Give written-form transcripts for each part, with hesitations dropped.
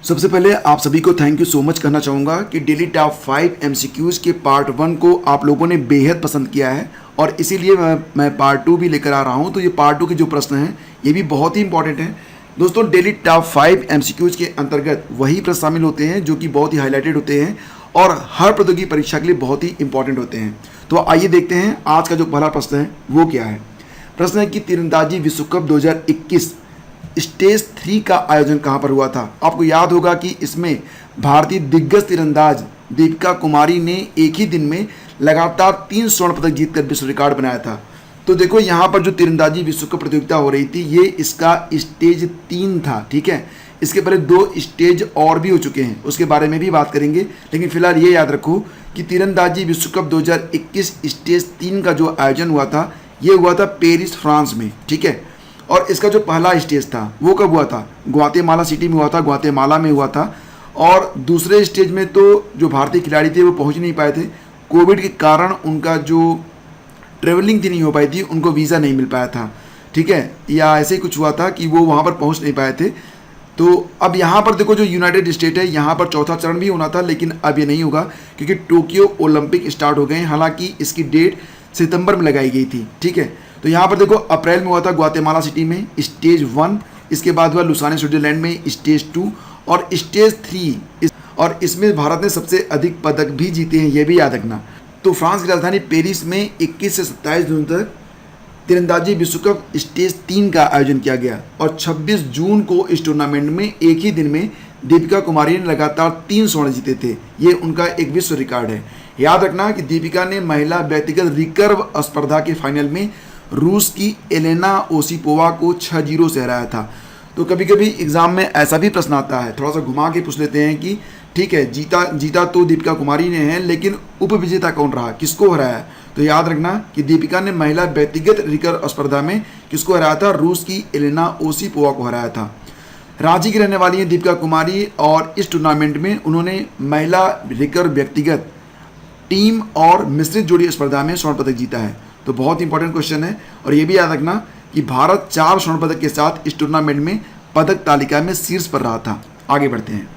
सबसे पहले आप सभी को थैंक यू सो मच करना चाहूँगा कि डेली टॉप 5 एमसीक्यूज़ के पार्ट 1 को आप लोगों ने बेहद पसंद किया है और इसीलिए मैं पार्ट 2 भी लेकर आ रहा हूँ। तो ये पार्ट 2 के जो प्रश्न हैं ये भी बहुत ही इंपॉर्टेंट हैं। दोस्तों, डेली टॉप 5 एमसीक्यूज़ के अंतर्गत वही प्रश्न शामिल होते हैं जो कि बहुत ही हाईलाइटेड होते हैं और हर प्रतियोगी परीक्षा के लिए बहुत ही इंपॉर्टेंट होते हैं। तो आइए देखते हैं आज का जो पहला प्रश्न है वो क्या है। प्रश्न है कि तीरंदाजी विश्व कप 2021 स्टेज 3 का आयोजन कहां पर हुआ था। आपको याद होगा कि इसमें भारतीय दिग्गज तीरंदाज दीपिका कुमारी ने एक ही दिन में लगातार 3 स्वर्ण पदक जीतकर विश्व रिकॉर्ड बनाया था। तो देखो यहां पर जो तीरंदाजी विश्व कप प्रतियोगिता हो रही थी ये इसका स्टेज 3 था, ठीक है। इसके पहले 2 स्टेज और भी हो चुके हैं, उसके बारे में भी बात करेंगे, लेकिन फिलहाल ये याद रखो कि तीरंदाजी विश्व कप 2021 स्टेज 3 का जो आयोजन हुआ था ये हुआ था पेरिस, फ्रांस में, ठीक है। और इसका जो पहला स्टेज था वो कब हुआ था? ग्वाटेमाला सिटी में हुआ था, ग्वाटेमाला में हुआ था। और दूसरे स्टेज में तो जो भारतीय खिलाड़ी थे वो पहुंच नहीं पाए थे, कोविड के कारण उनका जो ट्रेवलिंग थी नहीं हो पाई थी, उनको वीज़ा नहीं मिल पाया था, ठीक है, या ऐसे ही कुछ हुआ था कि वो वहाँ पर पहुँच नहीं पाए थे। तो अब यहाँ पर देखो जो यूनाइटेड स्टेट है यहाँ पर चौथा चरण भी होना था, लेकिन अब ये नहीं होगा क्योंकि टोक्यो ओलंपिक स्टार्ट हो गए हैं। हालांकि इसकी डेट सितंबर में लगाई गई थी, ठीक है। तो यहाँ पर देखो अप्रैल में हुआ था ग्वाटेमाला सिटी में स्टेज 1, इसके बाद हुआ लुसाने स्विट्जरलैंड में स्टेज 2 और स्टेज 3 और इसमें भारत ने सबसे अधिक पदक भी जीते हैं, ये भी याद रखना। तो फ्रांस की राजधानी पेरिस में 21 से 27 जून तक तीरंदाजी विश्व कप स्टेज 3 का आयोजन किया गया और 26 जून को इस टूर्नामेंट में एक ही दिन में दीपिका कुमारी ने लगातार 3 स्वर्ण जीते थे। ये उनका एक विश्व रिकॉर्ड है। याद रखना कि दीपिका ने महिला व्यक्तिगत रिकर्व स्पर्धा के फाइनल में रूस की एलेना ओसिपोवा को 6-0 से हराया था। तो कभी कभी एग्जाम में ऐसा भी प्रश्न आता है, थोड़ा सा घुमा के पूछ लेते हैं कि ठीक है जीता तो दीपिका कुमारी ने है, लेकिन उपविजेता कौन रहा, किसको हराया? तो याद रखना कि दीपिका ने महिला व्यक्तिगत रिकर्व स्पर्धा में किसको हराया था? रूस की एलेना ओसिपोवा को हराया था। रांची की रहने वाली हैं दीपिका कुमारी और इस टूर्नामेंट में उन्होंने महिला रिकर्व व्यक्तिगत, टीम और मिश्रित जोड़ी स्पर्धा में स्वर्ण पदक जीता है। तो बहुत इंपॉर्टेंट क्वेश्चन है और ये भी याद रखना कि भारत 4 स्वर्ण पदक के साथ इस टूर्नामेंट में पदक तालिका में शीर्ष पर रहा था। आगे बढ़ते हैं।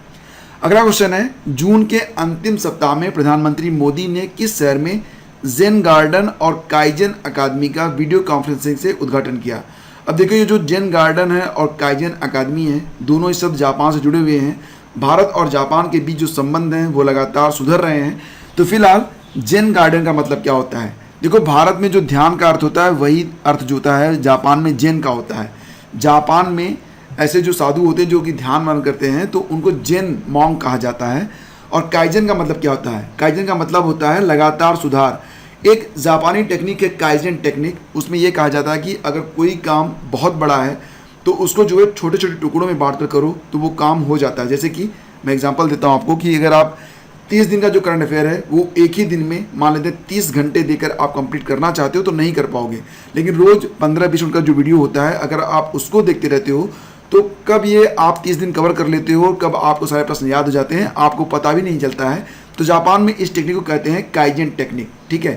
अगला क्वेश्चन है, जून के अंतिम सप्ताह में प्रधानमंत्री मोदी ने किस शहर में जेन गार्डन और काइजन अकादमी का वीडियो कॉन्फ्रेंसिंग से उद्घाटन किया? अब देखो ये जो जेन गार्डन है और काइजन अकादमी है, दोनों ही शब्द जापान से जुड़े हुए हैं। भारत और जापान के बीच जो संबंध हैं वो लगातार सुधर रहे हैं। तो फिलहाल जेन गार्डन का मतलब क्या होता है? देखो भारत में जो ध्यान का अर्थ होता है वही अर्थ जो होता है जापान में जेन का होता है। जापान में ऐसे जो साधु होते हैं जो कि ध्यान मनन करते हैं तो उनको जेन मॉन्क कहा जाता है। और काइजन का मतलब क्या होता है? काइजन का मतलब होता है लगातार सुधार। एक जापानी टेक्निक है काइजन टेक्निक, उसमें यह कहा जाता है कि अगर कोई काम बहुत बड़ा है तो उसको जो है छोटे छोटे टुकड़ों में बांट कर करो तो वो काम हो जाता है। जैसे कि मैं एग्जांपल देता हूँ आपको कि अगर आप 30 दिन का जो करंट अफेयर है वो एक ही दिन में मान लेते हैं 30 घंटे देकर आप कंप्लीट करना चाहते हो तो नहीं कर पाओगे, लेकिन रोज़ 15-20 मिनट का जो वीडियो होता है अगर आप उसको देखते रहते हो तो कब ये आप 30 दिन कवर कर लेते हो, कब आपको सारे प्रश्न याद हो जाते हैं, आपको पता भी नहीं चलता है। तो जापान में इस टेक्निक को कहते हैं काइजन टेक्निक, ठीक है।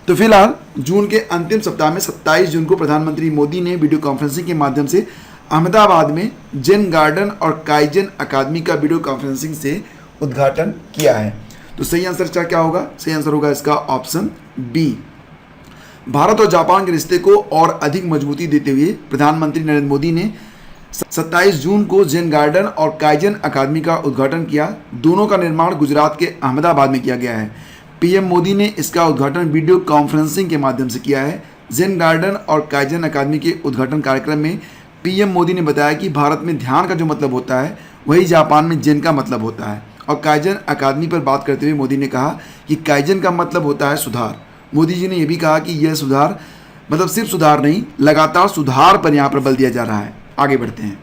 तो फिलहाल जून के अंतिम सप्ताह में 27 जून को प्रधानमंत्री मोदी ने वीडियो कॉन्फ्रेंसिंग के माध्यम से अहमदाबाद में जेन गार्डन और काइजन अकादमी का वीडियो कॉन्फ्रेंसिंग से उद्घाटन किया है। तो सही आंसर क्या होगा? सही आंसर होगा इसका ऑप्शन बी। भारत और जापान के रिश्ते को और अधिक मजबूती देते हुए प्रधानमंत्री नरेंद्र मोदी ने 27 जून को जेन गार्डन और काइजन अकादमी का उद्घाटन किया। दोनों का निर्माण गुजरात के अहमदाबाद में किया गया है। पीएम मोदी ने इसका उद्घाटन वीडियो कॉन्फ्रेंसिंग के माध्यम से किया है। जेन गार्डन और काइजन अकादमी के उद्घाटन कार्यक्रम में पीएम मोदी ने बताया कि भारत में ध्यान का जो मतलब होता है वही जापान में जेन का मतलब होता है। और काइजन अकादमी पर बात करते हुए मोदी ने कहा कि काइजन का मतलब होता है सुधार। मोदी जी ने यह भी कहा कि यह सुधार मतलब सिर्फ सुधार नहीं, लगातार सुधार पर यहाँ पर बल दिया जा रहा है। आगे बढ़ते हैं।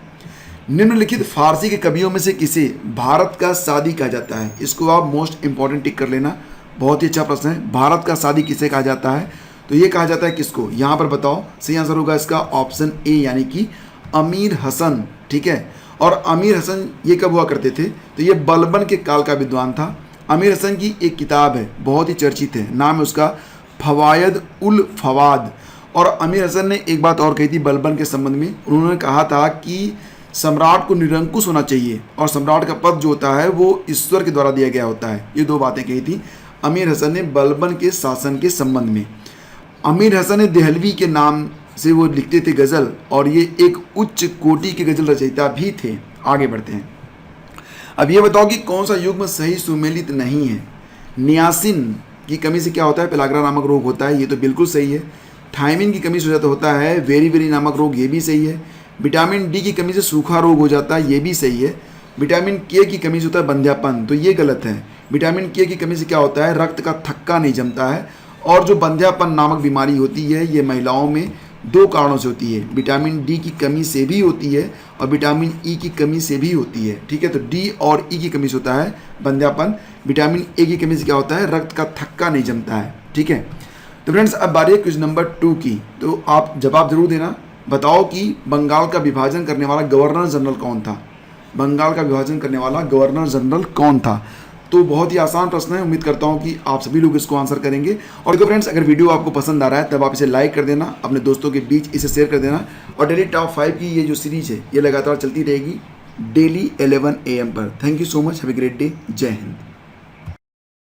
निम्नलिखित फारसी के कवियों में से किसे भारत का सादी कहा जाता है? इसको आप मोस्ट इंपॉर्टेंट टिक कर लेना, बहुत ही अच्छा प्रश्न है। भारत का सादी किसे कहा जाता है? तो ये कहा जाता है किसको? यहाँ पर बताओ। सही आंसर होगा इसका ऑप्शन ए यानी कि अमीर हसन, ठीक है। और अमीर हसन ये कब हुआ करते थे? तो ये बलबन के काल का विद्वान था। अमीर हसन की एक किताब है, बहुत ही चर्चित है, नाम है उसका फवायद उल फवाद। और अमीर हसन ने एक बात और कही थी बलबन के संबंध में। उन्होंने कहा था कि सम्राट को निरंकुश होना चाहिए और सम्राट का पद जो होता है वो ईश्वर के द्वारा दिया गया होता है। ये दो बातें कही थी अमीर हसन ने बलबन के शासन के संबंध में। अमीर हसन ने देहलवी के नाम से वो लिखते थे गज़ल और ये एक उच्च कोटि के गज़ल रचयिता भी थे। आगे बढ़ते हैं। अब ये बताओ कि कौन सा युग्म सही सुमेलित नहीं है। नियासिन की कमी से क्या होता है, पेलाग्रा नामक रोग होता है, ये तो बिल्कुल सही है। थायमिन की कमी से होता है वेरी वेरी नामक रोग, ये भी सही है। विटामिन डी की कमी से सूखा रोग हो जाता है, ये भी सही है। विटामिन के की कमी से होता है बंध्यापन, तो ये गलत है। विटामिन के की कमी से क्या होता है, रक्त का थक्का नहीं जमता है। और जो बंध्यापन नामक बीमारी होती है ये महिलाओं में दो कारणों से होती है, विटामिन डी की कमी से भी होती है और विटामिन ई की कमी से भी होती है। ठीक है, तो डी और ई की कमी से होता है बंध्यापन, विटामिन ए की कमी से क्या होता है, रक्त का थक्का नहीं जमता है। ठीक है, तो फ्रेंड्स अब बारी है क्वेश्चन नंबर 2 की, तो आप जवाब जरूर देना। बताओ कि बंगाल का विभाजन करने वाला गवर्नर जनरल कौन था। बंगाल का विभाजन करने वाला गवर्नर जनरल कौन था। तो बहुत ही आसान प्रश्न है, उम्मीद करता हूं कि आप सभी लोग इसको आंसर करेंगे। और देखो फ्रेंड्स, अगर वीडियो आपको पसंद आ रहा है तब आप इसे लाइक कर देना, अपने दोस्तों के बीच इसे शेयर कर देना। और डेली टॉप 5 की ये जो सीरीज है ये लगातार चलती रहेगी डेली 11 AM पर। Thank you so much, have a great day, जय हिंद।